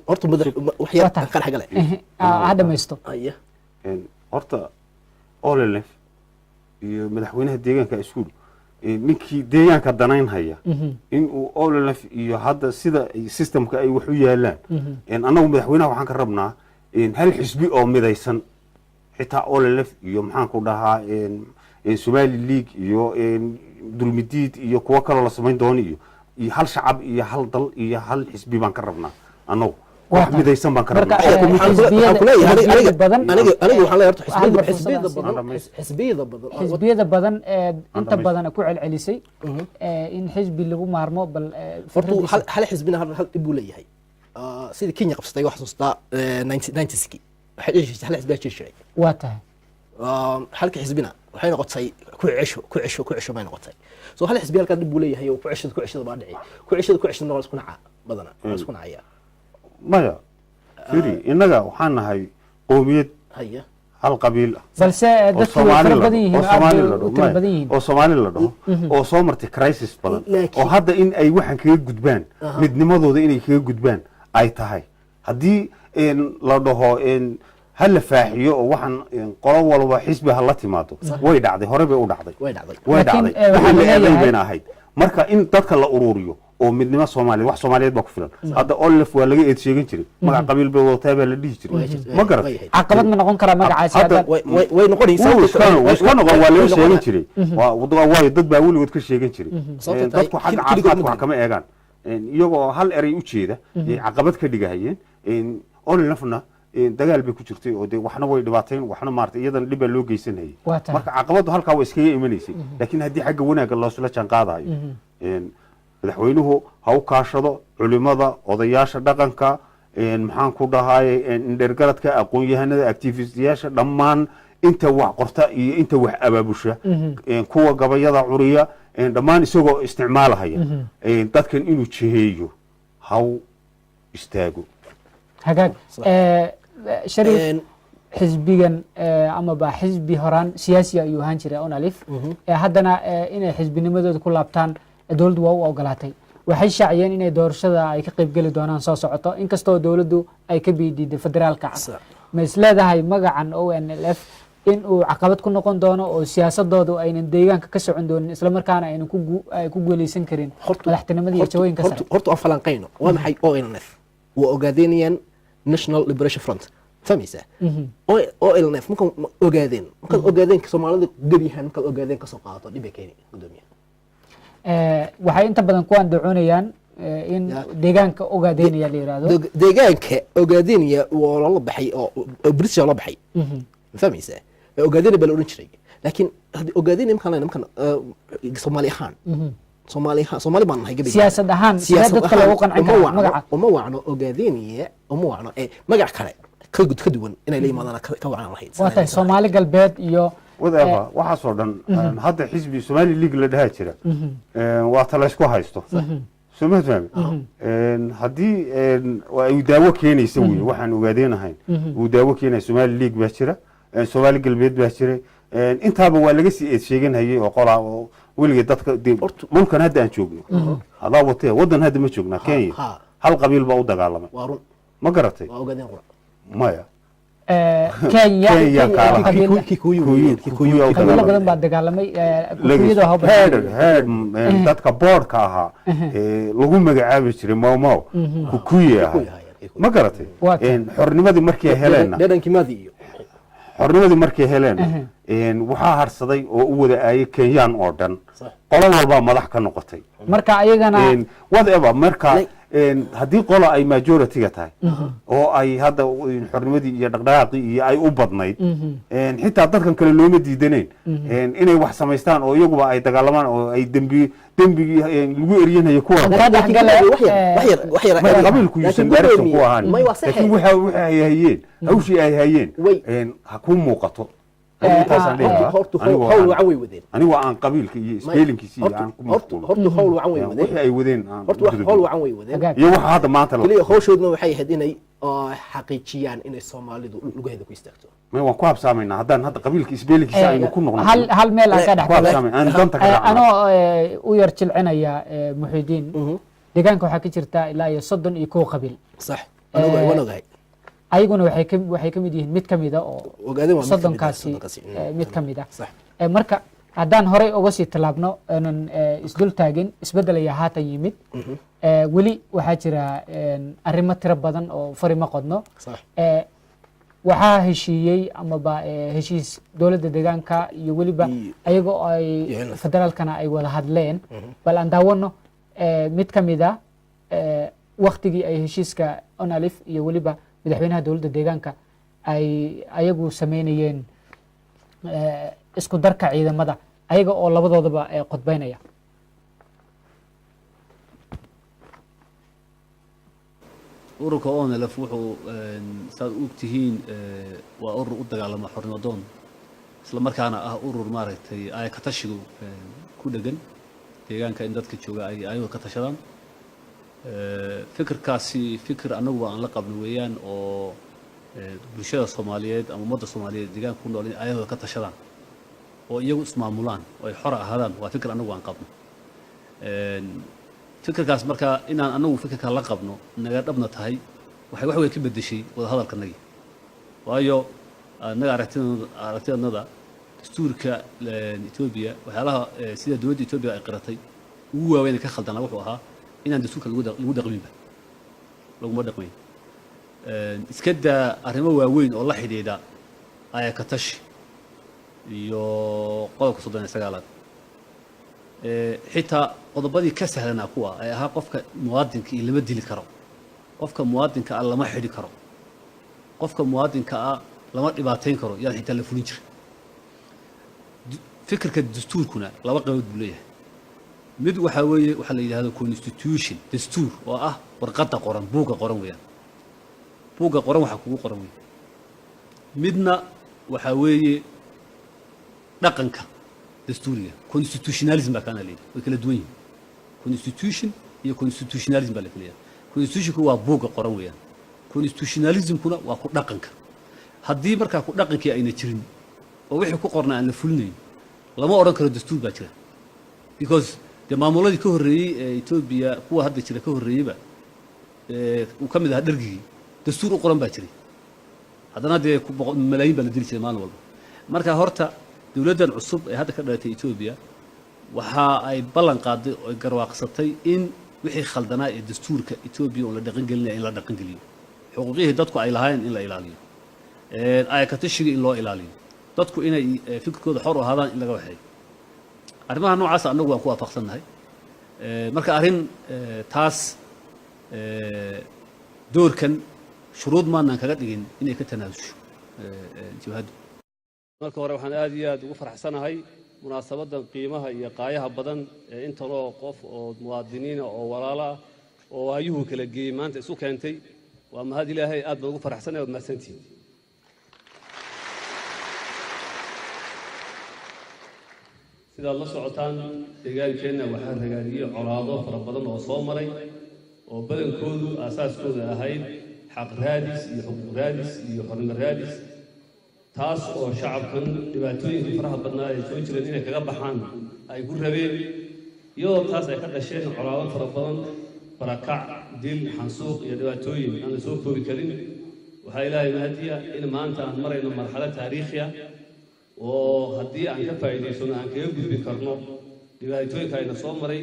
horta wax yar qarax gale ha dhamaysto horta olelef iyo madaxweynaha deegaanka iskuul ninkii deegaanka danayn haya inuu olelef iyo hadda sida systemka ay wax u yaalaan annagu madaxweynaha waxaan ka rabnaa hal xisbi oo midaysan xitaa olelef iyo maxaan ku dhahaa somali league iyo dulmidiid iyo kuwo kaloo la samayn doono iyo hal shacab iyo hal dal iyo hal xisbi baan ka rabnaa annagu wax midaysan baan ka rabnaa xisbiyada badan inta badan ku celcelisay in xisbi lagu maarmo bal hal xisbina hal dhib buu leeyahay sidii kenya qabsatay wax xasuustaa 90skii waxay hal xisbiyaa jiri jiray waa tahay halka xisbina waxay noqotay ku cesho may noqotay soo hal xisbi halka dib buu leeyahay oo ku ceshada baa dhici ku ceshada waa isku naca badana waa isku nacaya maya firi innaga waxaan nahay qowmiyad hal qabiil ah balse dadku way fara badan yihiin oo Soomaali la dhaho oo soo martay crisis badan oo hadda in ay waxan kaga gudbaan midnimadooda inay kaga gudbaan ay tahay haddii la dhaho hal la faaxiyo oo waxan qolo walba xisbi hal la timaado way dhacday hore bay u dhacday bayna ahayd marka in dadka la ururiyo oo midnimo Soomaaliya wax Soomaaliyeed baa ku filan hadda olaf waa laga eed sheegan jiray magac qabiil bay wadataa baa la dhihi jiray ma garan caqabad ma noqon karaa magacaasi hadda way noqonaysaa iska noqon waa laga sheegan jiray waa dad baa weligood ka sheegan jiray dadku xagga caafimaadka wax kama eegaan iyagoo hal eray u jeeda caqabad ka dhigahayeen olafna dagaal bay ku jirtay oo de waxna way dhibaateen waxna maartay iyadana dhib baa loo geysanayay marka caqabadu halkaa waa iskaga imanaysay laakiin haddii xagga wanaagga loosula jaan qaadayo madaxweynuhu ha u kaashado culimada odayaasha dhaqanka maxaan ku dhahaye indhergaradka aqoon-yahanada activistiyaasha dhammaan inta wax qorta iyo inta wax abaabusha kuwa gabayada curiya dhammaan isagoo isticmaalahaya dadkan inuu jiheeyo ha u istaago hagaag shariif xisbigan amaba xisbi horaan siyaasi ayuu ahaan jiray onalif haddana inay xisbinimadooda ku laabtaan dowladdu waa u ogolaatay waxay shaaciyeen inay doorashada ay ka qaybgeli doonaan soo socoto inkastoo dowladdu ay ka biidiiday federaalka ma isleedahay magacan ONLF in uu caqabad ku noqon doono oo siyaasadoodu aynan deegaanka ka socon doonin isla markaana aynan ku guuleysan karin madaxtinimadii iyo jawooyinka sare horta aan falanqayno waa maxay ONLF waa Ogaadenian National Liberation Front فهميسه او ال نف ممكن اوغادين Soomaalida gabiyahan marka ogaadeen ka soo qaato dib ay keenay gudoomiye waxay inta badan ku andacoonayaan in deegaanka ogaadeynaya la yiraahdo deegaanka ogaadeynaya waa la baxay oo British la baxay fahmeysa ogaadeen bal oran jiray laakiin ogaadeen markan Soomaali baan nahay gabiyahan siyaasad ahaan dadka lagu qancin karo magaca uma wacno ogaadeenaya uma wacno magac kale ka duwan inay la yimaadaan ka wacan lahayd waa tahay Soomaali galbeed iyo wadaaba waxa soo dhan hadda xisbi Somali League la dhaha jira waa tala isku haysto Soomaali fahmi hadii ay daawo keenaysa weey waxaan ogaadeenahay uu daawo keenay Somali League baa jira Somali galbeed baa jira intaaba waa laga sii sheeganayay oo qolaa weliga dadka dhulkan hadda aan joogno hada watay wadan hadda ma joogna Kenya hal qabiil baa u dagaalamay ma garatay waa ogaadeen qura maya Kenya qabiilo badan baa dagaalamay kukuyada dadka boardka ahaa lagu magacaabi jiray mawmaw kukuye ahaa ma garatay xornimadii markii heleen xornimadii markii heleen waxaa harsaday oo u wada aayay Kenyaan oo dhan qolo walba madax ka noqotay marka ayagana whatever marka haddii qola ay majority-ga tahay oo ay hadda xornimadii iyo dhaqdhaqaaqii iyo ay u badnayd xitaa dadkan kale looma diidaneen inay wax samaystaan oo iyaguba ay dagaalamaan oo ay dembigii lagu eriyanayo kuwa qabiilku yuusan gaaraysan ku ahaan laakiin waxa ay hayeen hawshii ay hayeen ha ku muuqato anigu aan qabiilka iyo isbeelinkiisa iyo aan ku muuqdo horta hawl wacan way wadeen wixii ay wadeen horta hawl wacan way wadeen iyo waxa hadda maanta la hawshoodna waxay ahayd inay xaqiijiyaan inay Soomaalidu lugaheeda ku istaagto ma waan ku habsaameynaa haddaan hadda qabiilka isbeelinkiisa aynu ku noqono hal meel aan ka dhaxlay aan danta ka anoo u yar jilcinaya Muxidiin deegaanka waxaa ka jirta ilaa iyo 31 qabiil sax waan ogahay ayaguna waxay ka mid yihiin mid ka mid ah oo soddonkaasi mid ka mid ah marka haddaan horey uga sii tallaabno aanan isdul taagin isbeddel ayaa haatan yimid weli waxaa jira arrimo tiro badan oo farima qodno waxaa heshiiyey amaba heshiis dowladda deegaanka iyo weliba ayagoo ay federaalkana ay wada hadleen bal aan daawano mid ka mid ah waktigii ay heshiiska onalif iyo weliba madaxweynaha dowladda deegaanka ay ayagu sameynayeen isku darka ciidamada ayaga oo labadoodaba qodbeynaya ururka ONLF wuxuu saad u ogtihiin waa urur u dagaalama xornimadoon isla markaana ah urur maaragtay ay ka tashigu ku dhagan deegaanka in dadka jooga ay ayagu ka tashadaan fikirkaasi fikir anagu aan la qabno weeyaan oo bulshada Soomaaliyeed ama ummadda Soomaaliyeed deegaanka ku nool in ayagu ka tashadaan oo iyagu ismaamulaan oo ay xor ahaadaan waa fikir anagu aan qabno fikirkaas marka inaan anagu fikirka la qabno naga dhabna tahay waxay wax weyn ka bedeshay wada hadalkanagi waayo anaga aragtidannada dastuurka Ethiopia waxyaalaha sida dowladda Ethiopia ay qiratay ugu waaweyn ka khaldana wuxuu ahaa inaan dastuurka lagu dhaqminba laguma dhaqmin iska daa arrimo waaweyn oo la xidhiidha ay ka tashi iyo qodobka 39 xitaa qodobadii ka sahlanaa kuwa ay ahaa qofka muwaadinka lama dili karo qofka muwaadinka lama xidhi karo qofka muwaadinka lama dhibaateyn karo yaa xitaa la fulin jiray fikirka dastuurkuna laba qaybood buu leeyahay mid waxa weeye waxa la yiraahdo constitution dastuur oo ah warqadda qoran buuga qoran weeyaan buuga qoran waxa kugu qoran weey midna waxa weeye dhaqanka dastuuriga constitutionalism baa kana leeyahay way kala duwan yihiin constitution iyo constitutionalism baa la kala leeyahay constitutionku waa buuga qoran weeyaan constitutionalismkuna waa ku dhaqanka haddii markaa ku dhaqankii ayna jirin oo wixii ku qorna aan la fulinayn lama odhan karo dastuur baa jira because dee maamuladii ka horreeyey ee Ethiopia kuwa hadda jira ka horreeyeyba uu ka mid ahaa dhargigii dastuur u qoran baa jiray haddana dee malaayiin baa la dili jiray maalin walba marka horta dowladdan cusub ee hadda ka dhalatay Ethiopia waxa ay ballan qaaday oo garwaaqsatay in wixii khaldanaa ee dastuurka Ethiopia oo la dhaqan gelinayo in la dhaqan geliyo xuquuqihii dadku ay lahaayeen in la ilaaliyo ay ka tashiga in loo ilaaliyo dadku inay fikirkooda xor u ahaadaan in laga waxeeyo arrimaha noocaas anagu waan ku waafaqsanahay marka arrin taas doorkan shuruud maanaan kaga dhigin inay ka tanaasusho jihadu marka hore waxaan aad iyo aad ugu faraxsanahay munaasabadan qiimaha iyo qaayaha badan ee intaloo qof oo muwaadiniina oo walaalo ah oo waayuhu kala geeyey maanta isu keentay waa mahad ilaahay aad baan ugu faraxsanahay oo mahadsantihiin sidaad la socotaan deegaankeenna waxaa ragaadiyey colaado fara badan oo soo maray oo badankoodu aasaaskooda ahayd xaq raadis iyo xuquuq raadis iyo xornimo raadis taas oo shacabkan dhibaatooyinkii faraha badnaa ay soo jireen inay kaga baxaan ay ku rabeen iyadoo taas ay ka dhasheen colaado fara badan barakac dil xansuuq iyo dhibaatooyin aan la soo koobi karin waxaa ilaahay mahadiya in maanta aan marayno marxalad taariikhi ah oo haddii aan ka faa'iidaysano aan kaga gudbi karno dhibaatooyinka ayna soo maray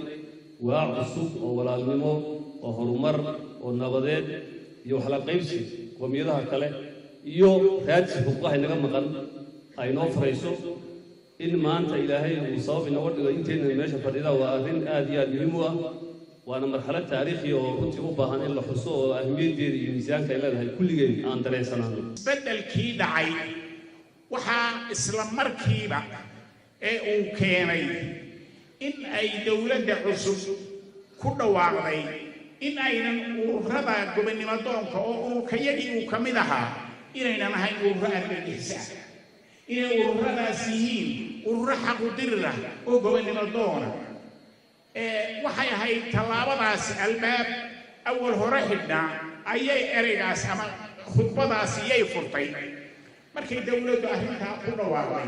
waa cusub oo walaalnimo oo horumar oo nabadeed iyo wax la qaybsi qowmiyadaha kale iyo raadsi xuquuqaha inaga maqan ay noo farayso in maanta ilaahay uu sabab inooga dhigo inteena meesha fadhida waa arrin aad iyo aad muhiim u ah waana marxalad taariikhi oo runtii u baahan in la xuso oo ahmiyaddeeda iyo miisaanka ay leedahay kulligeen aan dareensanaano isbeddelkii dhacay waxaa isla markiiba ee uu keenay in ay dowladda cusub ku dhawaaqday in aynan ururada gobonnimo doonka oo ururkayagii uu ka mid ahaa inaynan ahayn ururo argagixisa inay ururadaas yihiin ururo xaqu dirir ah oo gobonnimo doona waxay ahayd tallaabadaasi albaab awal hore xidhnaa ayay ereygaas ama khudbadaasi yay furtay markay dowladdu arrintaa ku dhawaaqday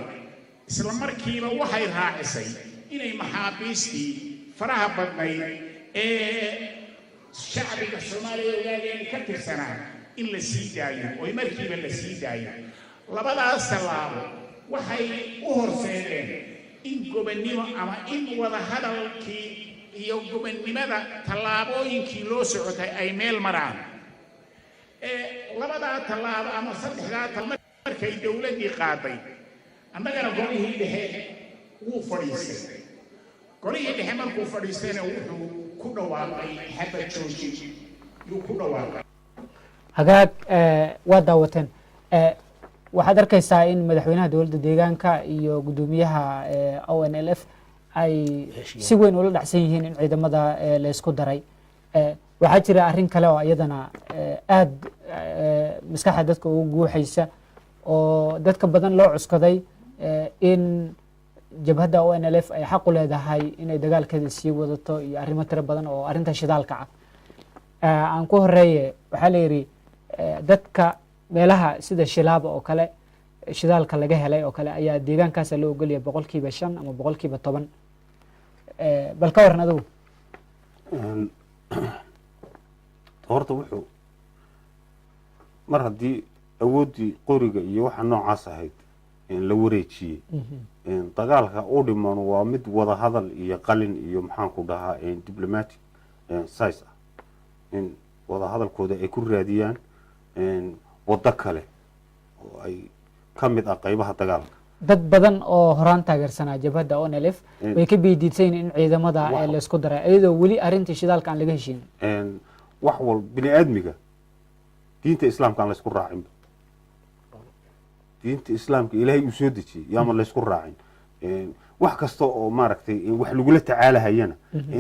isla markiiba waxay raacisay inay maxaabiistii faraha badnayd ee shacbiga soomaaliya ogaadeen ka tirsanaa in la sii daayo oo markiiba la sii daayo labadaas tallaabo waxay u horseedeen in gobonnimo ama in wada hadalkii iyo gobonnimada tallaabooyinkii loo socotay ay meel maraan labadaa tallaabo ama saddexdaa tallaabo markay dowladdii qaaday annagana golihii dhexe wuu fadhiistay golihii dhexe markuu fadhiistayna wuxuu ku dhawaaqay xabad jooji yuu ku dhawaaqay hagaag waa daawateen waxaad arkaysaa in madaxweynaha dowladda deegaanka iyo guddoomiyaha ONLF ay si weyn ula dhacsan yihiin in ciidamada la isku daray waxaa jira arrin kale oo iyadana aad maskaxda dadka ugu guuxaysa oo dadka badan loo cuskaday in jabhadda ONLF ay xaq u leedahay inay dagaalkeeda sii wadato iyo arrimo tiro badan oo arrinta shidaalka ah aan ku horeeye waxaa la yidhi dadka meelaha sida shilaaba oo kale shidaalka laga helay oo kale ayaa deegaankaasa loo ogolyahay 5% ama 10%. bal ka waran adigu horta wuxuu mar haddii awooddii qoriga iyo waxa noocaas ahayd la wareejiyey dagaalka u dhiman waa mid wada hadal iyo qalin iyo maxaan ku dhahaa diplomatic size ah in wada hadalkooda ay ku raadiyaan waddo kale oo ay ka mid ah qaybaha dagaalka dad badan oo horaan taageersanaa jabhadda ONLF way ka biidiidsayn in ciidamada la isku daray iyadoo weli arrintii shidaalka aan laga heshiin wax wal bini aadmiga diinta islaamka aan la isku raacin diinta islaamka ilaahay uu soo dejiyay yaama la isku raacin wax kasta oo maaragtay wax lagula tacaalahayana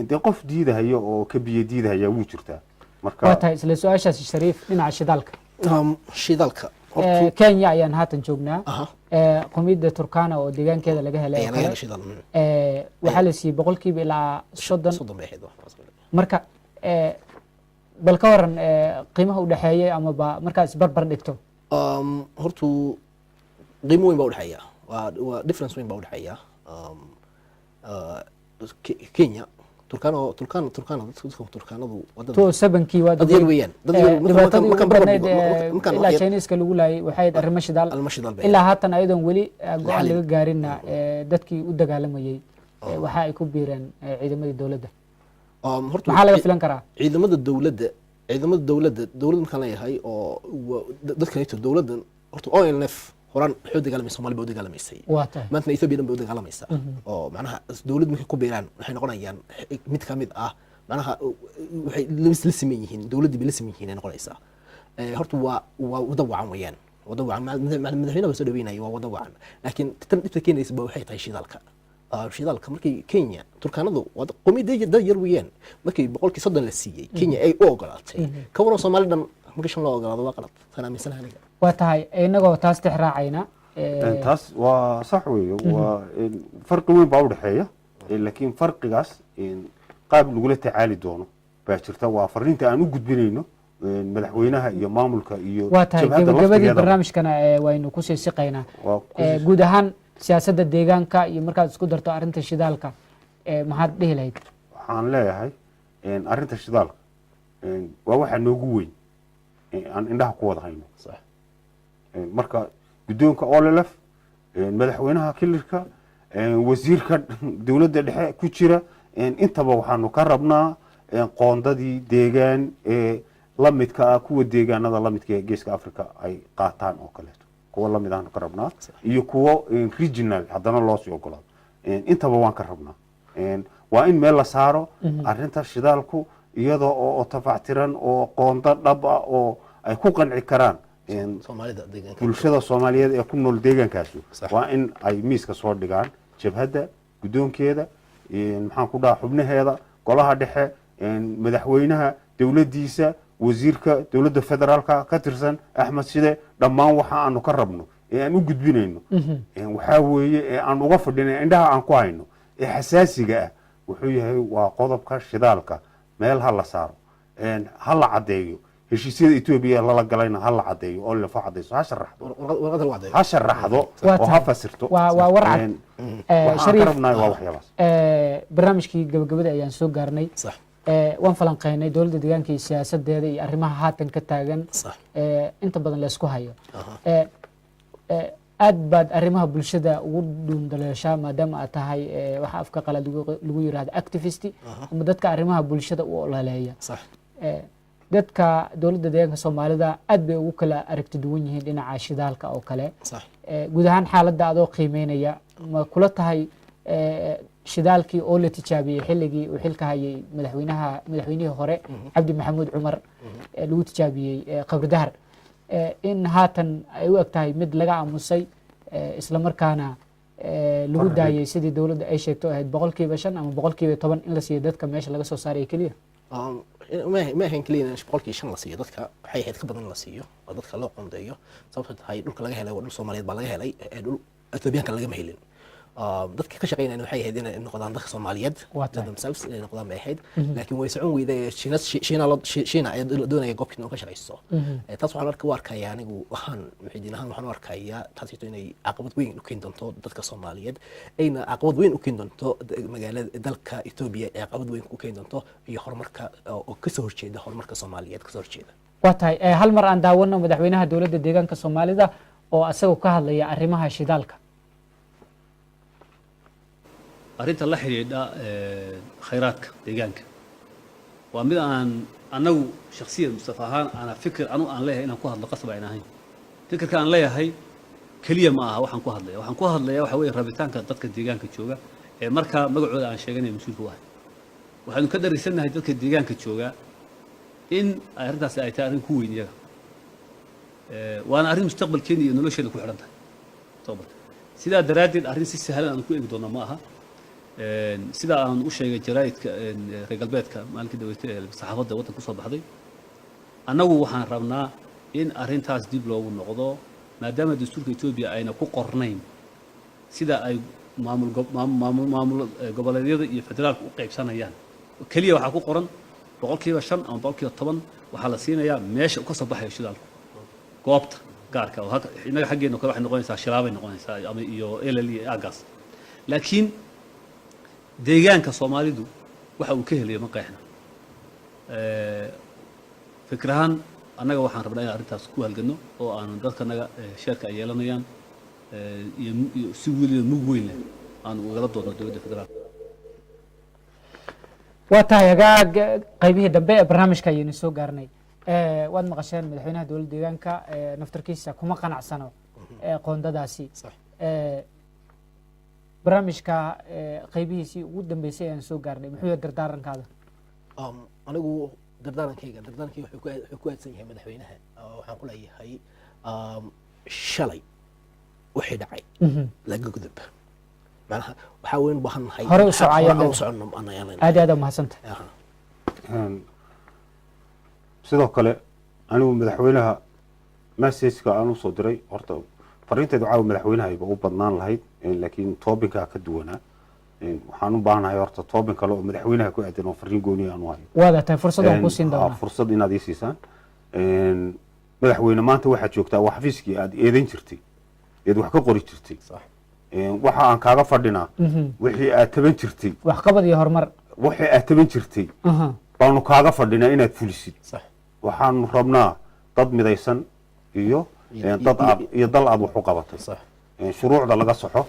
dee qof diidahaya oo ka biyo diidahaya wuu jirtaa marka waa tahay isla su-aashaasi shariif dhinaca shidaalka shidaalka Kenya ayaan haatan joognaa qomiyadda Turkana oo deegaankeeda laga helay waxaa la siiyey 100% ilaa 30 marka bal ka waran qiimaha u dhaxeeyay ama ba markaas barbar dhigto hortu qiimo weyn baa udhexeeya waa difference weyn baa udhexeeya Kenya turkaanadu to sabankii waa dad yar weeyaan dhibaatadii ugu badnayd ilaa Chinese-ka lagu laayay waxay ahayd arrimo shidaal ilaa haatan ayadoon weli go-aan laga gaarinna dadkii u dagaalamayay waxa ay ku biireen ciidamadii dowladda maxaa laga filan karaa ciidamada dowladda markaan leeyahay oo dadkan dowladdan horta ONLF horaan waxay u dagaalamaysa Soomaaliya bay u dagaalamaysay maanta Ethiopia dhan bay u dagaalamaysaa oo macnaha dowlad markay ku biiraan waxay noqonayaan mid ka mid ah macnaha waxay la siman yihiin dowladdii bay la siman yihiin ay noqonaysaa horta waa wada wacan weeyaan wada wacan madaxweynaha soo dhaweynaya waa wada wacan laakiin tan dhibta keenaysa ba waxay tahay shidaalka markii Kenya turkaanadu waa qowmiyad dad yar weeyaan markii 30% la siiyay Kenya ay u ogolaatay ka waran Soomaaliya dhan markii shan loo ogolaado waa qalad sana miisanaha aniga waa tahay inagoo taas tixraacayna taas waa sax weeye waa farqi weyn baa u dhaxeeya laakiin farqigaas qaab lagula tacaali doono baa jirta waa fariinta aan u gudbinayno madaxweynaha iyo maamulka iyo waa tahay gabagabadii barnaamijkana waynu ku sii siqaynaa guud ahaan siyaasadda deegaanka iyo markaad isku darto arrinta shidaalka maxaad dhihi lahayd waxaan leeyahay arrinta shidaalka waa waxa noogu weyn aan indhaha ku wada hayno marka guddoonka OLF madaxweynaha kilirka wasiirka dowladda dhexe ku jira intaba waxaanu ka rabnaa qoondadii deegaan la midka ah kuwa deegaanada la midka ee geeska Afrika ay qaataan oo kale kuwa la mid ah ka rabnaa iyo kuwa regional haddana loo sii ogolaado intaba waan ka rabnaa waa in meel la saaro arrinta shidaalku iyadoo oo tafactiran oo qoonda dhab ah oo ay ku qanci karaan bulshada Soomaaliyeed ee ku nool deegaankaasi waa in ay miiska soo dhigaan jabhadda guddoonkeeda maxaan ku dhahaa xubnaheeda golaha dhexe madaxweynaha dowladdiisa wasiirka dowladda federaalka ka tirsan Axmed Side dhammaan waxa aanu ka rabno ee aan u gudbinayno waxa weeye ee aan uga fadhinay indhaha aan ku hayno ee xasaasiga ah wuxuu yahay waa qodobka shidaalka meel ha la saaro ha la cadeeyo heshiisyada Ethiopia lala galayna ha la cadeeyo oo la faacadayso ha sharaxdo oo ha fasirto waa warcad shariif waa waxyaalahaas barnaamijkii gabagabada ayaan soo gaarnay waan falanqeynay dowladda deegaanka iyo siyaasadeeda iyo arrimaha haatan ka taagan inta badan la isku hayo aad baad arrimaha bulshada ugu dhuundaleeshaa maadaama aad tahay waxa afka qalad lagu yiraahdo activist ama dadka arrimaha bulshada u ololeeya dadka dowladda deegaanka Soomaalida aad bay ugu kala aragti duwan yihiin dhinaca shidaalka oo kale guud ahaan xaaladda adoo qiimeynaya ma kula tahay shidaalkii oo la tijaabiyay xilligii uu xilka hayay madaxweynihii hore Cabdi Maxamuud Cumar lagu tijaabiyay qabri dahar in haatan ay u egtahay mid laga aamusay isla markaana lagu daayay sidii dowladda ay sheegto ahayd 5% ama 10% in la siiyo dadka meesha laga soo saaray kaliya ما هين كلينا شبقولك شن لصيه دتك waxay ahayd ka badan la siiyo oo dadka loo qoondeeyo sababtoo tahay dhulka laga helay waa dhul Soomaaliyeed baa laga helay dhul Ethiopian laga ma helin dadka ka shaqeynayna waxay ahayd inay noqdaan dadka Soomaaliyeed themselves inay noqdaan bay ahayd laakiin way socon weyday Shiina ay doonaya goobkii inuu ka shaqeysto taas waxaan arkayaa anigu waxaan waxaan arkayaa taas inay caqabad weyn u keeni doonto dadka Soomaaliyeed ayna caqabad weyn u keeni doonto magaalada dalka Ethiopia ee caqabad weyn ku keeni doonto iyo horumarka oo ka soo horjeeda horumarka Soomaaliyeed ka soo horjeeda waa tahay hal mar aan daawano madaxweynaha dowladda deegaanka Soomaalida oo asagoo ka hadlaya arrimaha shidaalka arrinta la xiriidha khayraadka deegaanka waa mid aan anagu shakhsiyan Mustafa ahaan ana fikir anu aan leeyahay inaan ku hadlo qasab aan ahayn fikirka aan leeyahay kaliya ma aha waxaan ku hadlayaa waxa weeye rabitaanka dadka deegaanka jooga ee marka magacooda aan sheeganay mas'uulka ah waxaanu ka darisanahay dadka deegaanka jooga in arrintaas ay tahay arrin ku weyn iyaga waana arrin mustaqbalkeena iyo nolosheena ku xiran tahay sidaa daraaddeed arrin si sahlan aan ku eegi doono ma aha sida aan u sheegay jaraa'idka reer galbeedka maalintii dawladda ee saxaafadda waddanka soo baxday annagu waxaan rabnaa in arrintaas dib loogu noqdo maadaama dastuurka Ethiopia ayna ku qornayn sida ay maamul goboleedyada iyo federaalka u qaybsanayaan kaliya waxaa ku qoran 5% ama 10% waxaa la siinayaa meesha uu ka soo baxayo shidaalku goobta gaarka oo hadda inaga xaggeena kale waxay noqonaysaa shilaabay noqonaysaa ama iyo elal iyo agaas laakiin deegaanka Soomaalidu waxa uu ka helay ma qeexna fikrahan annaga waxaan rabnaa in arrintaas ku halgano oo aan dadkanaga sheerka ay yeelanayaan iyo si weli mug weyn leh aan uga doono dowladda federaalka waa tahay hagaag qaybihii dambe ee barnaamijka ayaynu soo gaarnay waad maqasheen madaxweynaha dowladda deegaanka naftarkiisa kuma qanacsano qoondadaasi barnaamijka qaybihiisii ugu dambeysay ayaan soo gaarnay muxuu yahay dardaarankaada anigu dardaarankayga wuxuu ku aadsan yahay madaxweynaha waxaan ku leeyahay shalay wixii dhacay laga gudub macnaha waxaa weyn baahan nahay hore u socayaan aad aad mahadsantahay sidoo kale anigu madaxweynaha message-ka aan u soo diray horta fariinteedu caawa madaxweynahayba u badnaan lahayd laakiin toobinkaa ka duwanaa waxaan u baahanahay horta toobin kale oo madaxweynaha ku aadan oo fariin gooni aan u hayo waada tahay fursad aan ku siin doonaa fursad inaad ii siisaan madaxweyne maanta waxaad joogtaa waa xafiiskii aad eedan jirtay eed wax ka qori jirtay waxa aan kaaga fadhinaa wixii aad taban jirtay waxqabad iyo horumar wixii aad taban jirtay baanu kaaga fadhinaa inaad fulisid waxaanu rabnaa dad midaysan iyo dal aad wax u qabatay shuruucda laga soxo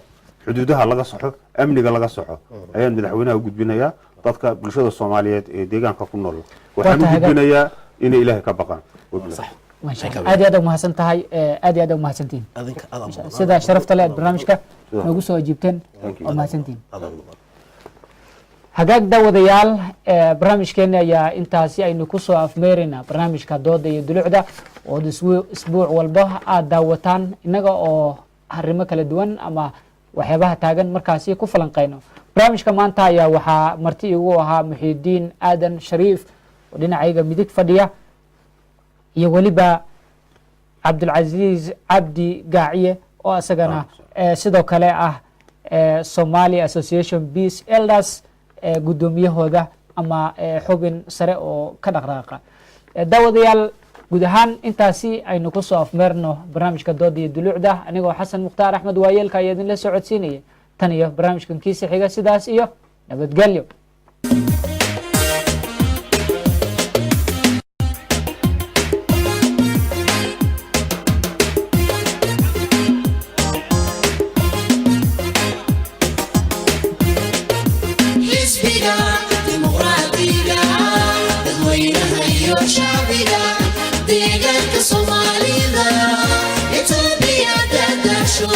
xuduudaha laga soxo amniga laga soxo ayaan madaxweynaha u gudbinayaa dadka bulshada Soomaaliyeed ee deegaanka ku nool waxaan u gudbinayaa inay Ilaahay ka baqaan aad aad mahadsan tahay aad aad mahadsantiin sida sharafta leh barnaamijka nagu soo ajiibteen oo mahadsantiin hagaag daawadayaal barnaamijkeena ayaa intaasi aynu ku soo afmeerina barnaamijka dooda iyo dulucda oo isbuuc walba aad daawataan inaga oo arrimo kala duwan ama waxyaabaha taagan markaasi ku falanqeyno barnaamijka maanta ayaa waxaa marti igu ahaa Muxiidiin Aadan Shariif oo dhinacayga midig fadhiya iyo waliba Cabdulcaziz Cabdi Gaaciye oo asagana sidoo kale ah Somali Association Peace Elders gudoomiyahooda ama xubin sare oo ka dhaqdhaqaaqa daawadayaal guud ahaan intaasi aynu ku soo afmeerno barnaamijka dooda iyo dulucda anigoo Xasan Mukhtaar Axmed waayeelka ayaa idin la socodsiinaya tan iyo barnaamijkan kiisa xiga sidaas iyo nabadgelyo deegaanka Soomaalida Itoobiya dadasho